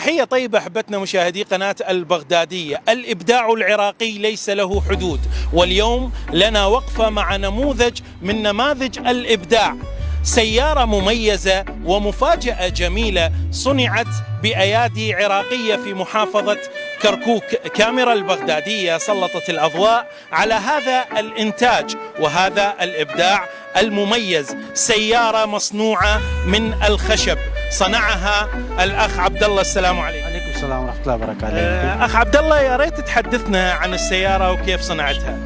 تحية طيبة أحبتنا مشاهدي قناة البغدادية. الإبداع العراقي ليس له حدود، واليوم لنا وقفة مع نموذج من نماذج الإبداع، سيارة مميزة ومفاجأة جميلة صنعت بأيادي عراقية في محافظة كركوك. كاميرا البغدادية سلطت الأضواء على هذا الإنتاج وهذا الإبداع المميز. سيارة مصنوعة من الخشب صنعها الأخ عبد الله. السلام عليكم. عليكم السلام ورحمة الله وبركاته. أخ عبد الله، يا ريت تحدثنا عن السيارة وكيف صنعتها.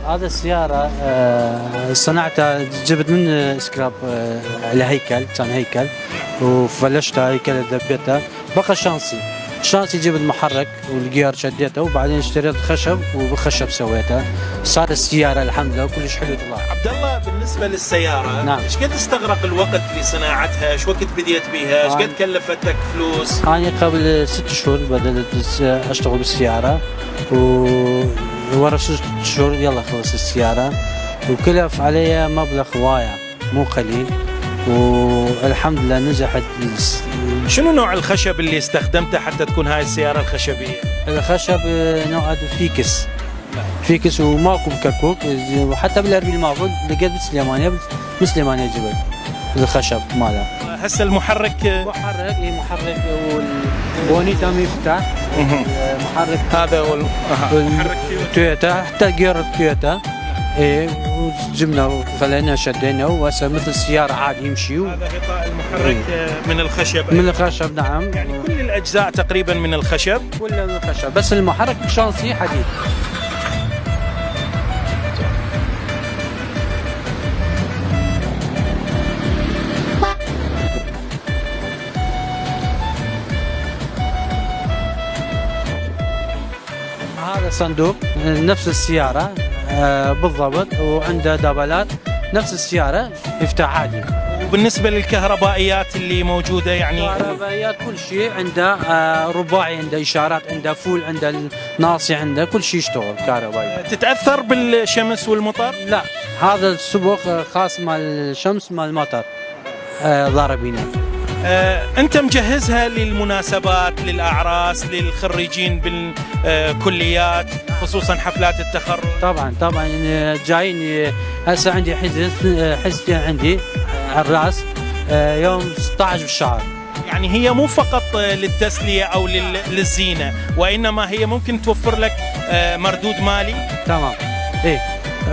هذا السيارة صنعتها، جبت من سكراب لهيكل، كان هيكل وفلشتها هيكل دبيتها، بقى شانسي جبت محرك والجيار شديته، وبعدين اشتريت خشب وبخشب سويتها، صار السيارة الحمد لله كلش حلو طلع. عبد الله، بالنسبة للسيارة نعم، ايش قد استغرق الوقت لصناعتها؟ ايش وقت بديت بيها؟ ايش قد كلفتك فلوس؟ أنا قبل 6 شهور بدأت أشتغل بالسيارة، ورا 6 شهور يلا خلص السيارة، وكلف عليها مبلغ وايع مو قليل، والحمد لله نجحت. شنو نوع الخشب اللي استخدمته حتى تكون هاي السيارة الخشبية؟ الخشب نوع فيكس وماكو بكركوك، وحتى بالاربيل الماخذ لقيت بسليمانية جبل الخشب ماله. هسه المحرك محرك والبونيتا مفتاح، محرك هذا محرك تويوتا، حتى جير تويوتا وجبنا وخلينا شدينا، وهسه مثل السيارة عادي يمشي. هذا غطاء المحرك من الخشب. من الخشب نعم، يعني كل الأجزاء تقريبا من الخشب. كلها من الخشب، بس المحرك شانسي حديد. هذا صندوق نفس السيارة بالضبط، وعنده دبلات نفس السيارة، يفتح عادي. وبالنسبة للكهربائيات اللي موجودة، يعني كهربائيات كل شيء عنده، رباعي عنده، إشارات عنده، فول عنده، ناصي عنده، كل شيء يشتغل كهربائي. تتأثر بالشمس والمطر؟ لا، هذا السبوخ خاص مال الشمس مال المطر ضاربينه. أنت مجهزها للمناسبات، للأعراس، للخريجين بالكليات، خصوصا حفلات التخرج؟ طبعا جايين. هسه عندي حزتين عندي على الراس يوم 16 بالشهر. يعني هي مو فقط للتسلية أو للزينة، وإنما هي ممكن توفر لك مردود مالي. تمام.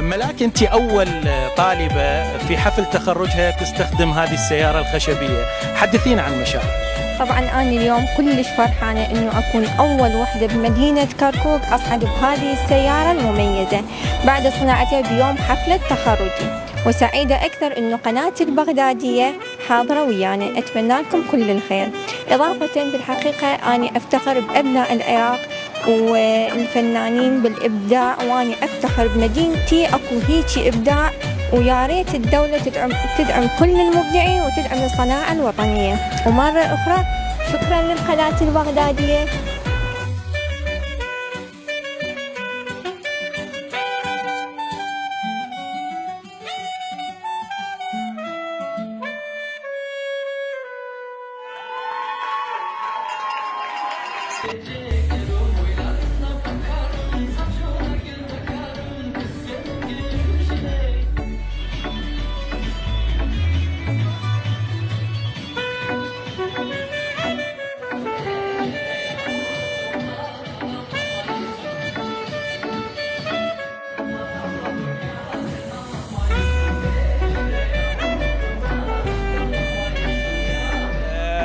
ملاك، أنت أول طالبة في حفل تخرجها تستخدم هذه السيارة الخشبية، حدثينا عن مشاعرك. طبعا أنا اليوم كلش فرحانة إنه أكون أول وحدة بمدينة كركوك أصعد بهذه السيارة المميزة بعد صناعتها بيوم حفلة تخرجي، وسعيدة أكثر إنه قناة البغدادية حاضرة ويانا. أتمنى لكم كل الخير. إضافة بالحقيقة أنا أفتخر بأبناء العراق والفنانين بالإبداع، وأنا أفتخر بمدينتي أكو هيك إبداع، ويا ريت الدولة تدعم كل المبدعين وتدعم الصناعة الوطنية. ومرة أخرى شكرا للقناة البغدادية.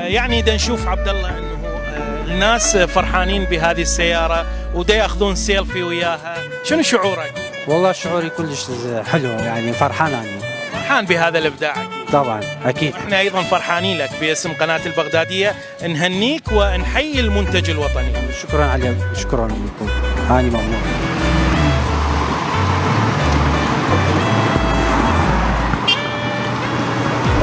يعني إذا نشوف عبد الله انه الناس فرحانين بهذه السيارة ودا ياخذون سيلفي وياها، شنو شعورك؟ والله شعوري كلش حلو، يعني فرحان. أنا فرحان بهذا الإبداع أكيد. طبعا أكيد. احنا أيضا فرحانين لك باسم قناة البغدادية، نهنيك ونحيي المنتج الوطني. شكرا عليك، شكرا لكم، أنا ممنون.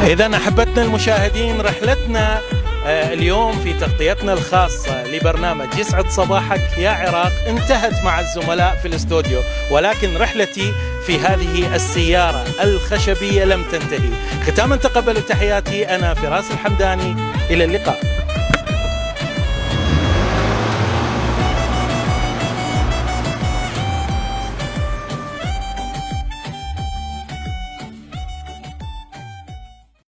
إذا أحبتنا المشاهدين، رحلتنا اليوم في تغطيتنا الخاصة لبرنامج يسعد صباحك يا عراق انتهت مع الزملاء في الاستوديو، ولكن رحلتي في هذه السيارة الخشبية لم تنتهي. ختاما تقبلوا تحياتي، أنا فراس الحمداني، إلى اللقاء.